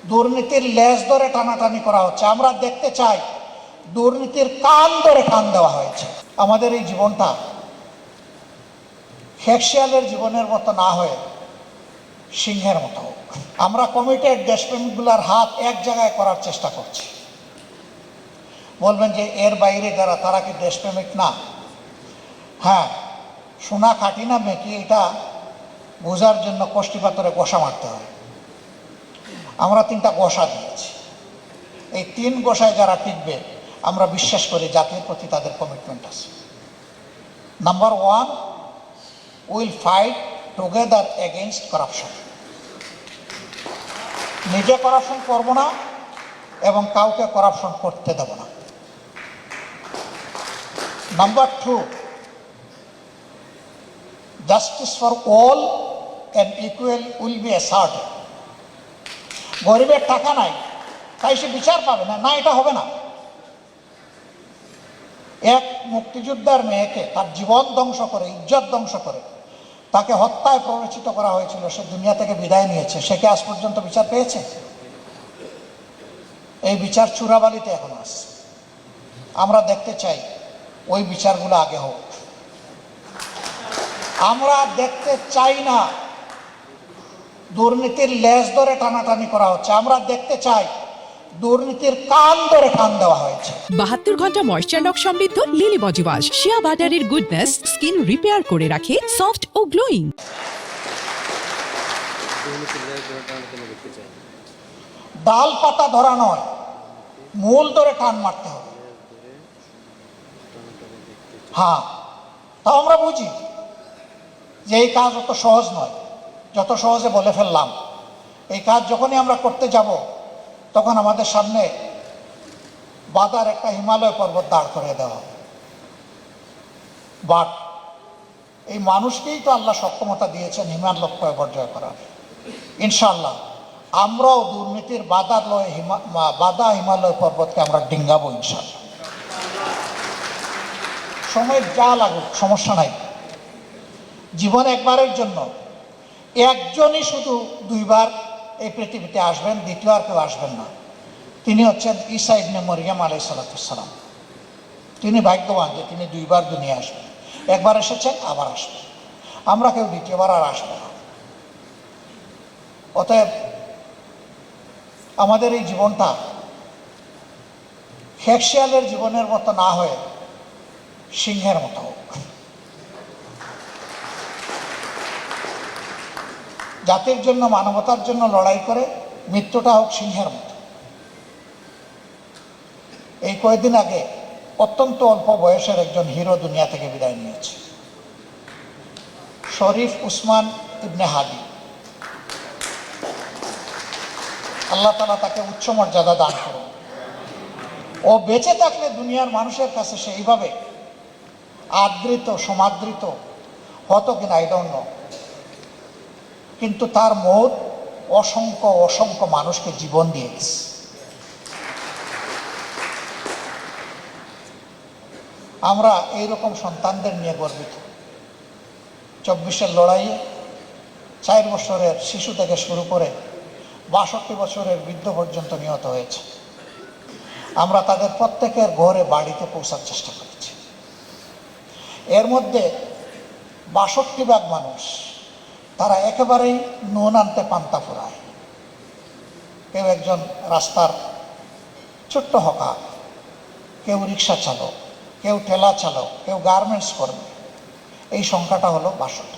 দুর্নীতির লেজ ধরে টানাটানি করা হচ্ছে। আমরা দেখতে চাই দুর্নীতির কান ধরে টান দেওয়া হয়েছে। আমাদের এই জীবনটা খেকশিয়ালের জীবনের মতো না হয়ে সিংহের মতো হোক। আমরা কমিটেড দেশপ্রেমিকগুলার হাত এক জায়গায় করার চেষ্টা করছি। বলবেন যে এর বাইরে যারা, তারা কি দেশপ্রেমিক না? হ্যাঁ, সোনা খাঁটি না মেকি, এটা বোঝার জন্য কষ্টি পাথরে গোসা মারতে হয়। আমরা 3টা গোসা দিয়েছি। এই 3 গোসায় যারা টিকবে, আমরা বিশ্বাস করি জাতির প্রতি তাদের কমিটমেন্ট আছে। Number 1, will fight together against corruption. নিজে করাপশন করব না এবং কাউকে করাপশন করতে দেব না। Number 2, justice for all and equal will be asserted. গরিবের টাকা নাই তাই সে বিচার পাবে না, না, এটা হবে না। এক মুক্তিযোদ্ধার মেয়েকে তার জীবন ধ্বংস করে, ইজ্জত ধ্বংস করে, তাকে হত্যায় প্ররোচিত করা হয়েছিল, সে দুনিয়া থেকে বিদায় নিয়েছে। সে কি আজ পর্যন্ত বিচার পেয়েছে? এই বিচার চূড়াবালিতে এখন আছে। আমরা দেখতে চাই ওই বিচারগুলো আগে হোক। আমরা দেখতে চাই না দুর্নীতির লেজ ধরে টানাটানি করা হচ্ছে। আমরা দেখতে চাই দুর্নীতির কান ধরে টান দেওয়া হয়েছে। 72 ঘন্টা ময়েশ্চার লক সমৃদ্ধ লিলি বডি ওয়াশ শিয়া বাটারের গুডনেস স্কিন রিপেয়ার করে রাখে সফট ও গ্লোয়িং। ডাল পাতা ধরা নয়, মূল ধরে টান মারতে হবে। হ্যাঁ, তাও আমরা বুঝি যে এই কাজ অত সহজ নয়, যত সহজে বলে ফেললাম। এই কাজ যখনই আমরা করতে যাব, তখন আমাদের সামনে বাধার একটা হিমালয় পর্বত দাঁড় করে দেওয়া হবে। বাট এই মানুষকেই তো আল্লাহ সক্ষমতা দিয়েছেন হিমালয় পর্যায় করার। ইনশাআল্লাহ আমরাও দুর্নীতির বাধা হিমালয় পর্বতকে আমরা ডিঙ্গাবো ইনশাআল্লাহ। সময় যা লাগুক, সমস্যা নাই। জীবন একবারের জন্য। একজনই শুধু 2বার এই পৃথিবীতে আসবেন, দ্বিতীয় আর কেউ আসবেন না। তিনি হচ্ছেন ঈসা ইবনে মরিয়ম আলাইহিস সালাম। তিনি ভাগ্যবান যে তিনি 2বার দুনিয়া আসবেন। একবার এসেছেন, আবার আসবেন। আমরা কেউ দ্বিতীয়বার আর আসবো না। অতএব আমাদের এই জীবনটা খেকশিয়ালের জীবনের মতো না হয়ে সিংহের মতো হোক। জাতির জন্য, মানবতার জন্য লড়াই করে মৃত্যুটা হোক সিংহের মতো। এই কয়েকদিন আগে অত্যন্ত অল্প বয়সের একজন হিরো দুনিয়া থেকে বিদায় নিয়েছে, শরীফ উসমান ইবনে হাদি। আল্লাহ তাআলা তাকে উচ্চ মর্যাদা দান করুন। ও বেঁচে থাকলে দুনিয়ার মানুষের কাছে সেইভাবে আদৃত, সমাদৃত হতো কিনা আই ডোন্ট নো, কিন্তু তার মৌত অসংখ্য অসংখ্য মানুষকে জীবন দিয়ে গেছে। আমরা এইরকম সন্তানদের নিয়ে গর্বিত। 24-এর লড়াইয়ে 4 বছরের শিশু থেকে শুরু করে 62 বছরের বৃদ্ধ পর্যন্ত নিহত হয়েছে। আমরা তাদের প্রত্যেকের ঘরে বাড়িতে পৌঁছার চেষ্টা করেছি। এর মধ্যে 62 ভাগ মানুষ তারা একেবারেই নুন আনতে পান্তা ফুরায়। কেউ একজন রাস্তার ছোট্ট হকার, কেউ রিক্সা চালক, কেউ ঠেলা চালক, কেউ গার্মেন্টস কর্মী। এই সংখ্যাটা হলো 62।